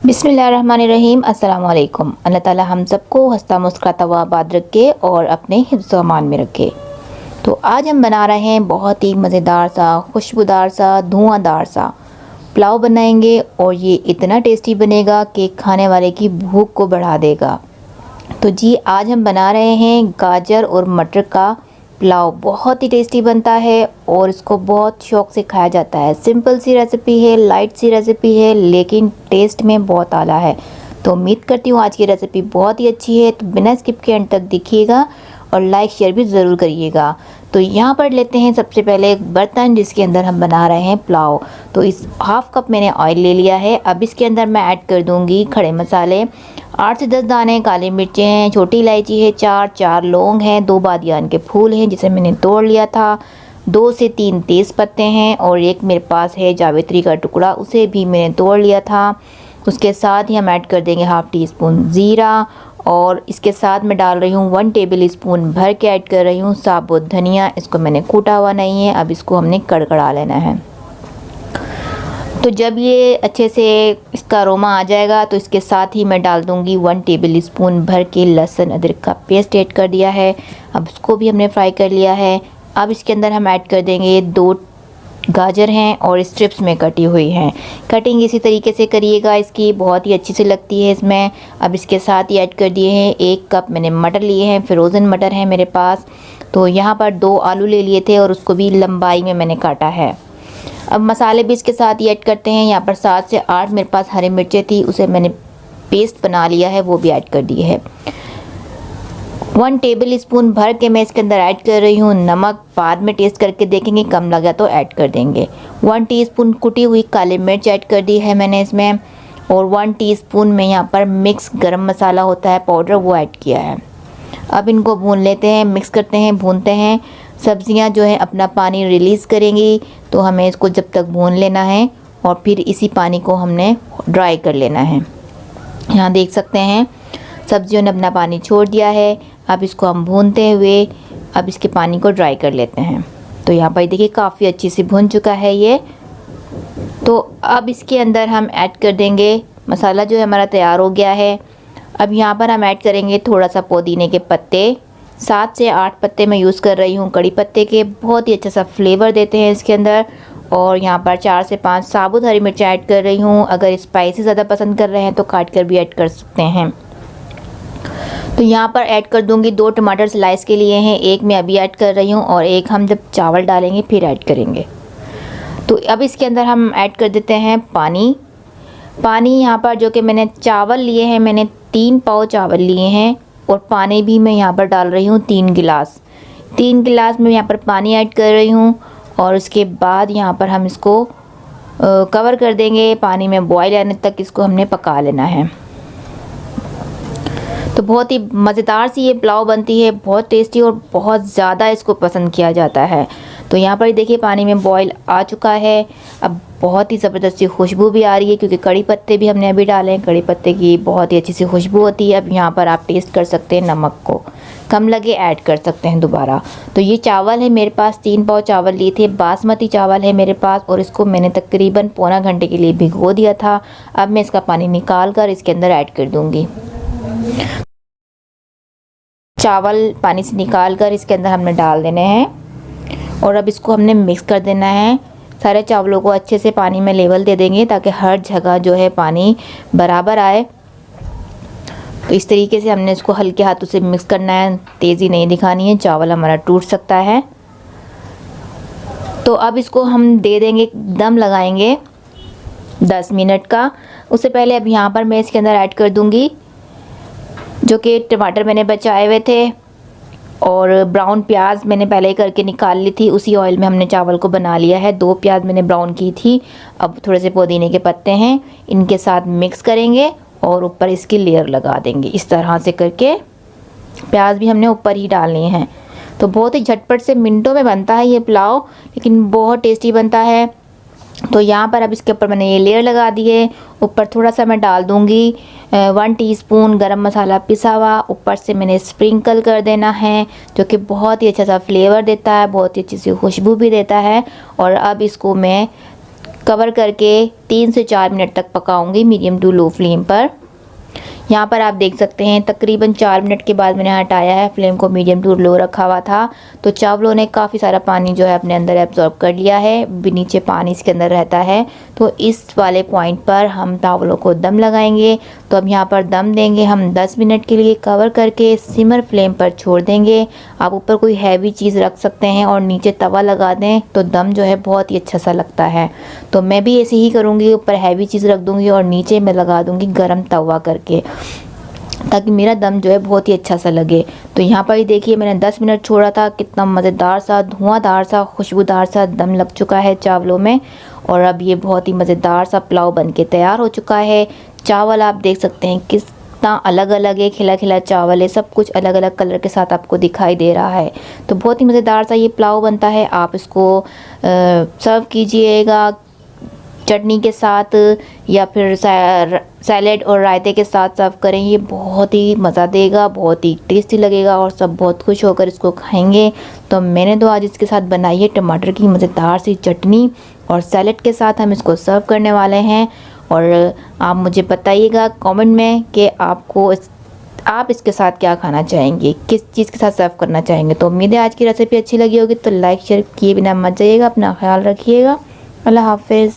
बिस्मिल्लाहिर्रहमानिर्रहीम। अस्सलाम वालेकुम। अल्लाह ताला हम सबको हंसता मुस्कुराता हुआ आबाद रखे और अपने हिफ्ज़ अमान में रखे। तो आज हम बना रहे हैं बहुत ही मज़ेदार सा, खुशबूदार सा, धुआंधार सा पुलाव बनाएंगे और ये इतना टेस्टी बनेगा कि खाने वाले की भूख को बढ़ा देगा। तो जी आज हम बना रहे हैं गाजर और मटर का पुलाव। बहुत ही टेस्टी बनता है और इसको बहुत शौक़ से खाया जाता है। सिंपल सी रेसिपी है, लाइट सी रेसिपी है, लेकिन टेस्ट में बहुत आला है। तो उम्मीद करती हूँ आज की रेसिपी बहुत ही अच्छी है। तो बिना स्किप के एंड तक देखिएगा और लाइक शेयर भी ज़रूर करिएगा। तो यहाँ पर लेते हैं सबसे पहले एक बर्तन जिसके अंदर हम बना रहे हैं पुलाव। तो इस हाफ़ कप मैंने ऑयल ले लिया है। अब इसके अंदर मैं ऐड कर दूँगी खड़े मसाले। 8 से 10 दाने काली मिर्चें हैं, छोटी इलायची है, 4 लौंग हैं, 2 बादियान के फूल हैं जिसे मैंने तोड़ लिया था, 2 से 3 तेज़ पत्ते हैं और एक मेरे पास है जावित्री का टुकड़ा, उसे भी मैंने तोड़ लिया था। उसके साथ ही हम ऐड कर देंगे हाफ़ टी स्पून ज़ीरा और इसके साथ मैं डाल रही हूँ 1 टेबल स्पून भर के ऐड कर रही हूँ साबुत धनिया। इसको मैंने कूटा हुआ नहीं है। अब इसको हमने कड़कड़ा लेना है। तो जब ये अच्छे से इसका अरोमा आ जाएगा तो इसके साथ ही मैं डाल दूँगी 1 टेबल स्पून भर के लहसुन अदरक का पेस्ट ऐड कर दिया है। अब इसको भी हमने फ्राई कर लिया है। अब इसके अंदर हम ऐड कर देंगे 2 गाजर हैं और स्ट्रिप्स में कटी हुई हैं। कटिंग इसी तरीके से करिएगा, इसकी बहुत ही अच्छी से लगती है इसमें। अब इसके साथ ही ऐड कर दिए हैं 1 कप मैंने मटर लिए हैं, फ्रोज़न मटर है मेरे पास। तो यहाँ पर 2 आलू ले लिए थे और उसको भी लंबाई में मैंने काटा है। अब मसाले भी इसके साथ ही ऐड करते हैं। यहाँ पर 7 से 8 मेरे पास हरी मिर्चें थी, उसे मैंने पेस्ट बना लिया है, वो भी ऐड कर दी है। 1 टेबल स्पून भर के मैं इसके अंदर ऐड कर रही हूँ नमक। बाद में टेस्ट करके देखेंगे, कम लगा तो ऐड कर देंगे। 1 टीस्पून कुटी हुई काली मिर्च ऐड कर दी है मैंने इसमें और 1 टीस्पून में यहाँ पर मिक्स गरम मसाला होता है पाउडर, वो ऐड किया है। अब इनको भून लेते हैं, मिक्स करते हैं, भूनते हैं। सब्जियां जो है अपना पानी रिलीज़ करेंगी तो हमें इसको जब तक भून लेना है और फिर इसी पानी को हमने ड्राई कर लेना है। यहाँ देख सकते हैं सब्जियों ने अपना पानी छोड़ दिया है। अब इसको हम भूनते हुए अब इसके पानी को ड्राई कर लेते हैं। तो यहाँ पर देखिए काफ़ी अच्छी से भुन चुका है ये। तो अब इसके अंदर हम ऐड कर देंगे मसाला जो है हमारा तैयार हो गया है। अब यहाँ पर हम ऐड करेंगे थोड़ा सा पुदीने के पत्ते। 7 से 8 पत्ते मैं यूज़ कर रही हूँ कड़ी पत्ते के, बहुत ही अच्छा सा फ्लेवर देते हैं इसके अंदर। और यहाँ पर 4 से 5 साबुत हरी मिर्च ऐड कर रही हूँ। अगर स्पाइसी ज़्यादा पसंद कर रहे हैं तो काट कर भी ऐड कर सकते हैं। तो यहाँ पर ऐड कर दूँगी 2 टमाटर स्लाइस के लिए हैं, 1 मैं अभी ऐड कर रही हूँ और 1 हम जब चावल डालेंगे फिर ऐड करेंगे। तो अब इसके अंदर हम ऐड कर देते हैं पानी। यहाँ पर जो कि मैंने चावल लिए हैं, मैंने 3 पाव चावल लिए हैं और पानी भी मैं यहाँ पर डाल रही हूँ 3 गिलास। 3 गिलास में यहाँ पर पानी ऐड कर रही हूँ और उसके बाद यहाँ पर हम इसको कवर कर देंगे। पानी में बॉईल आने तक इसको हमने पका लेना है। तो बहुत ही मज़ेदार सी ये पुलाव बनती है, बहुत टेस्टी और बहुत ज़्यादा इसको पसंद किया जाता है। तो यहाँ पर देखिए पानी में बॉईल आ चुका है। अब बहुत ही ज़बरदस्त सी खुशबू भी आ रही है क्योंकि कड़ी पत्ते भी हमने अभी डाले हैं। कड़ी पत्ते की बहुत ही अच्छी सी खुशबू होती है। अब यहाँ पर आप टेस्ट कर सकते हैं, नमक को कम लगे ऐड कर सकते हैं दोबारा। तो ये चावल है मेरे पास, 3 पाव चावल लिए थे, बासमती चावल है मेरे पास और इसको मैंने तकरीबन पौना घंटे के लिए भिगो दिया था। अब मैं इसका पानी निकाल कर इसके अंदर ऐड कर दूँगी। चावल पानी से निकाल कर इसके अंदर हमने डाल देने हैं और अब इसको हमने मिक्स कर देना है। सारे चावलों को अच्छे से पानी में लेवल दे देंगे ताकि हर जगह जो है पानी बराबर आए। तो इस तरीके से हमने इसको हल्के हाथों से मिक्स करना है, तेज़ी नहीं दिखानी है, चावल हमारा टूट सकता है। तो अब इसको हम दे देंगे, दम लगाएंगे 10 मिनट का। उससे पहले अब यहाँ पर मैं इसके अंदर ऐड कर दूँगी जो कि टमाटर मैंने बचाए हुए थे और ब्राउन प्याज मैंने पहले ही करके निकाल ली थी। उसी ऑयल में हमने चावल को बना लिया है। 2 प्याज मैंने ब्राउन की थी। अब थोड़े से पुदीने के पत्ते हैं, इनके साथ मिक्स करेंगे और ऊपर इसकी लेयर लगा देंगे। इस तरह से करके प्याज भी हमने ऊपर ही डालनी है। तो बहुत ही झटपट से मिनटों में बनता है ये पुलाव, लेकिन बहुत टेस्टी बनता है। तो यहाँ पर अब इसके ऊपर मैंने ये लेयर लगा दी है। ऊपर थोड़ा सा मैं डाल दूँगी 1 टीस्पून गरम मसाला पिसा हुआ। ऊपर से मैंने स्प्रिंकल कर देना है जो कि बहुत ही अच्छा सा फ्लेवर देता है, बहुत ही अच्छी सी खुशबू भी देता है। और अब इसको मैं कवर करके 3 से 4 मिनट तक पकाऊंगी मीडियम टू लो फ्लेम पर। यहाँ पर आप देख सकते हैं तकरीबन 4 मिनट के बाद मैंने हटाया है, फ्लेम को मीडियम टू लो रखा हुआ था। तो चावलों ने काफ़ी सारा पानी जो है अपने अंदर एब्जॉर्ब कर लिया है, नीचे पानी इसके अंदर रहता है। तो इस वाले पॉइंट पर हम चावलों को दम लगाएंगे। तो अब यहाँ पर दम देंगे हम 10 मिनट के लिए, कवर करके सिमर फ्लेम पर छोड़ देंगे। आप ऊपर कोई हैवी चीज़ रख सकते हैं और नीचे तवा लगा दें तो दम जो है बहुत ही अच्छा सा लगता है। तो मैं भी ऐसे ही करूँगी, ऊपर हैवी चीज़ रख दूँगी और नीचे मैं लगा दूँगी गरम तवा करके, ताकि मेरा दम जो है बहुत ही अच्छा सा लगे। तो यहाँ पर ही देखिए मैंने 10 मिनट छोड़ा था, कितना मज़ेदार सा, धुआंधार सा, खुशबूदार सा दम लग चुका है चावलों में। और अब ये बहुत ही मज़ेदार सा पुलाव बन के तैयार हो चुका है। चावल आप देख सकते हैं कितना अलग अलग है, खिला खिला चावल है, सब कुछ अलग अलग कलर के साथ आपको दिखाई दे रहा है। तो बहुत ही मज़ेदार सा ये पुलाव बनता है। आप इसको सर्व कीजिएगा चटनी के साथ या फिर सैलेड और रायते के साथ सर्व करें। ये बहुत ही मज़ा देगा, बहुत ही टेस्टी लगेगा और सब बहुत खुश होकर इसको खाएंगे। तो मैंने तो आज इसके साथ बनाई है टमाटर की मज़ेदार सी चटनी और सैलेड के साथ हम इसको सर्व करने वाले हैं। और आप मुझे बताइएगा कमेंट में कि आप इसके साथ क्या खाना चाहेंगे, किस चीज़ के साथ सर्व करना चाहेंगे। तो उम्मीद है आज की रेसिपी अच्छी लगी होगी, तो लाइक शेयर किए बिना मत जाइएगा। अपना ख्याल रखिएगा। अल्लाह हाफिज़।